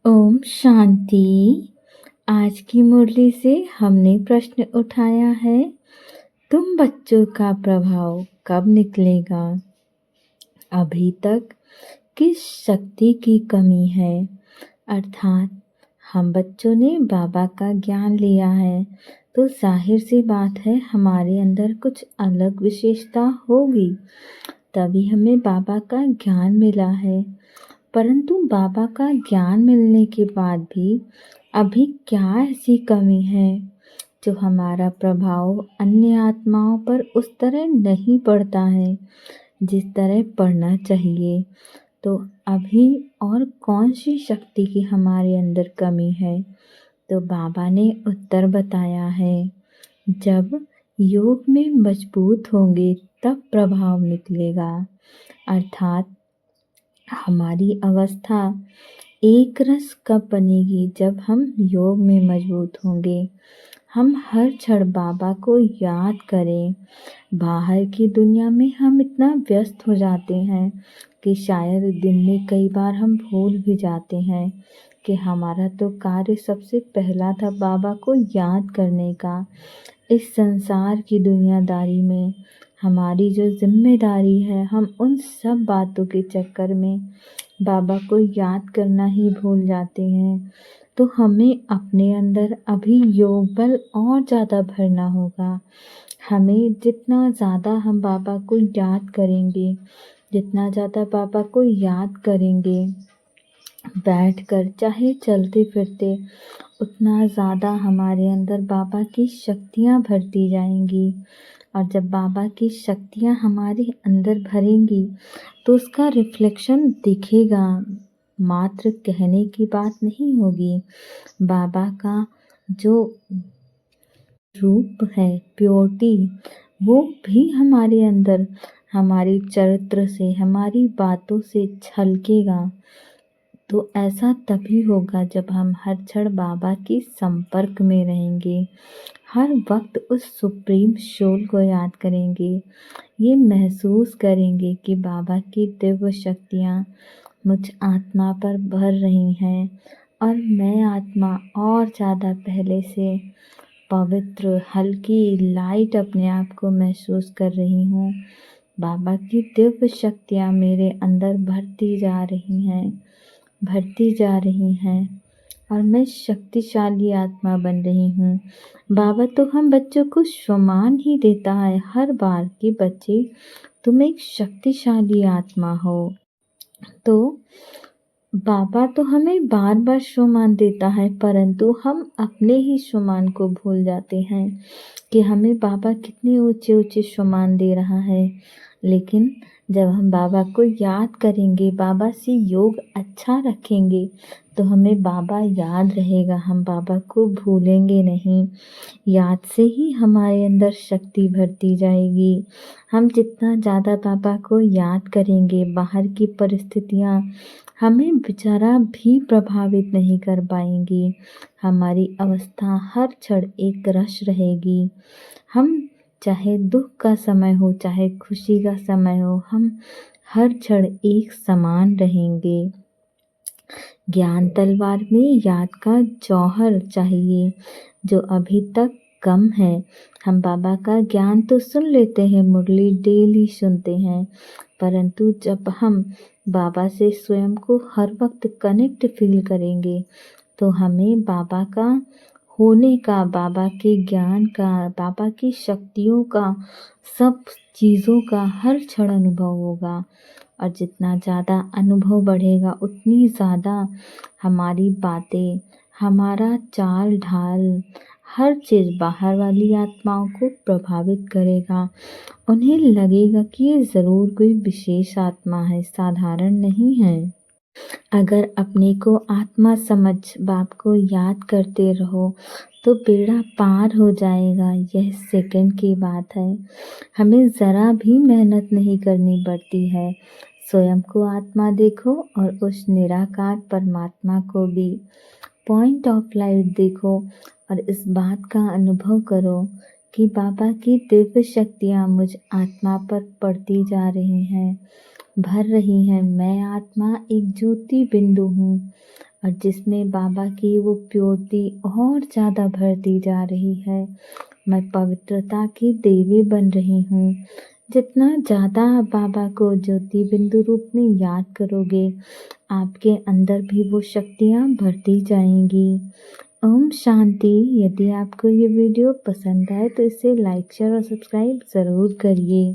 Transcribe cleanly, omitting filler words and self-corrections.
ओम शांति। आज की मुरली से हमने प्रश्न उठाया है, तुम बच्चों का प्रभाव कब निकलेगा? अभी तक किस शक्ति की कमी है? अर्थात हम बच्चों ने बाबा का ज्ञान लिया है तो जाहिर सी बात है हमारे अंदर कुछ अलग विशेषता होगी, तभी हमें बाबा का ज्ञान मिला है। परंतु बाबा का ज्ञान मिलने के बाद भी अभी क्या ऐसी कमी है जो हमारा प्रभाव अन्य आत्माओं पर उस तरह नहीं पड़ता है जिस तरह पड़ना चाहिए। तो अभी और कौन सी शक्ति की हमारे अंदर कमी है? तो बाबा ने उत्तर बताया है, जब योग में मजबूत होंगे तब प्रभाव निकलेगा। अर्थात हमारी अवस्था एक रस कब बनेगी? जब हम योग में मजबूत होंगे। हम हर क्षण बाबा को याद करें। बाहर की दुनिया में हम इतना व्यस्त हो जाते हैं कि शायद दिन में कई बार हम भूल भी जाते हैं कि हमारा तो कार्य सबसे पहला था बाबा को याद करने का। इस संसार की दुनियादारी में हमारी जो जिम्मेदारी है, हम उन सब बातों के चक्कर में बाबा को याद करना ही भूल जाते हैं। तो हमें अपने अंदर अभी योग बल और ज़्यादा भरना होगा। हमें जितना ज़्यादा हम बाबा को याद करेंगे, जितना ज़्यादा बाबा को याद करेंगे बैठकर चाहे चलते फिरते, उतना ज़्यादा हमारे अंदर बाबा की शक्तियाँ भरती जाएंगी। और जब बाबा की शक्तियाँ हमारे अंदर भरेंगी तो उसका रिफ्लेक्शन दिखेगा, मात्र कहने की बात नहीं होगी। बाबा का जो रूप है, प्योरिटी, वो भी हमारे अंदर हमारी चरित्र से, हमारी बातों से छलकेगा। तो ऐसा तभी होगा जब हम हर क्षण बाबा के संपर्क में रहेंगे, हर वक्त उस सुप्रीम सोल को याद करेंगे, ये महसूस करेंगे कि बाबा की दिव्य शक्तियाँ मुझ आत्मा पर भर रही हैं और मैं आत्मा और ज़्यादा पहले से पवित्र, हल्की, लाइट अपने आप को महसूस कर रही हूँ। बाबा की दिव्य शक्तियाँ मेरे अंदर भरती जा रही हैं और मैं शक्तिशाली आत्मा बन रही हूँ। बाबा तो हम बच्चों को सम्मान ही देता है हर बार कि बच्चे तुम एक शक्तिशाली आत्मा हो। तो बाबा तो हमें बार बार सम्मान देता है, परंतु हम अपने ही सम्मान को भूल जाते हैं कि हमें बाबा कितने ऊंचे ऊंचे सम्मान दे रहा है। लेकिन जब हम बाबा को याद करेंगे, बाबा से योग अच्छा रखेंगे, तो हमें बाबा याद रहेगा, हम बाबा को भूलेंगे नहीं। याद से ही हमारे अंदर शक्ति भरती जाएगी। हम जितना ज़्यादा बाबा को याद करेंगे, बाहर की परिस्थितियाँ हमें बेचारा भी प्रभावित नहीं कर पाएंगी। हमारी अवस्था हर क्षण एक रस रहेगी। हम चाहे दुख का समय हो, चाहे खुशी का समय हो, हम हर क्षण एक समान रहेंगे। ज्ञान तलवार में याद का जौहर चाहिए, जो अभी तक कम है। हम बाबा का ज्ञान तो सुन लेते हैं, मुरली डेली सुनते हैं, परंतु जब हम बाबा से स्वयं को हर वक्त कनेक्ट फील करेंगे तो हमें बाबा का होने का, बाबा के ज्ञान का, बाबा की शक्तियों का, सब चीज़ों का हर क्षण अनुभव होगा। और जितना ज़्यादा अनुभव बढ़ेगा उतनी ज़्यादा हमारी बातें, हमारा चाल ढाल, हर चीज़ बाहर वाली आत्माओं को प्रभावित करेगा। उन्हें लगेगा कि ये ज़रूर कोई विशेष आत्मा है, साधारण नहीं है। अगर अपने को आत्मा समझ बाप को याद करते रहो तो बेड़ा पार हो जाएगा। यह सेकंड की बात है। हमें ज़रा भी मेहनत नहीं करनी पड़ती है। स्वयं को आत्मा देखो और उस निराकार परमात्मा को भी पॉइंट ऑफ लाइट देखो और इस बात का अनुभव करो कि बाबा की दिव्य शक्तियाँ मुझ आत्मा पर पड़ती जा रही हैं, भर रही हैं। मैं आत्मा एक ज्योति बिंदु हूँ और जिसमें बाबा की वो प्योरिटी और ज़्यादा बढ़ती जा रही है। मैं पवित्रता की देवी बन रही हूँ। जितना ज़्यादा आप बाबा को ज्योति बिंदु रूप में याद करोगे, आपके अंदर भी वो शक्तियाँ बढ़ती जाएंगी। ओम शांति। यदि आपको ये वीडियो पसंद आए तो इसे लाइक शेयर और सब्सक्राइब ज़रूर करिए।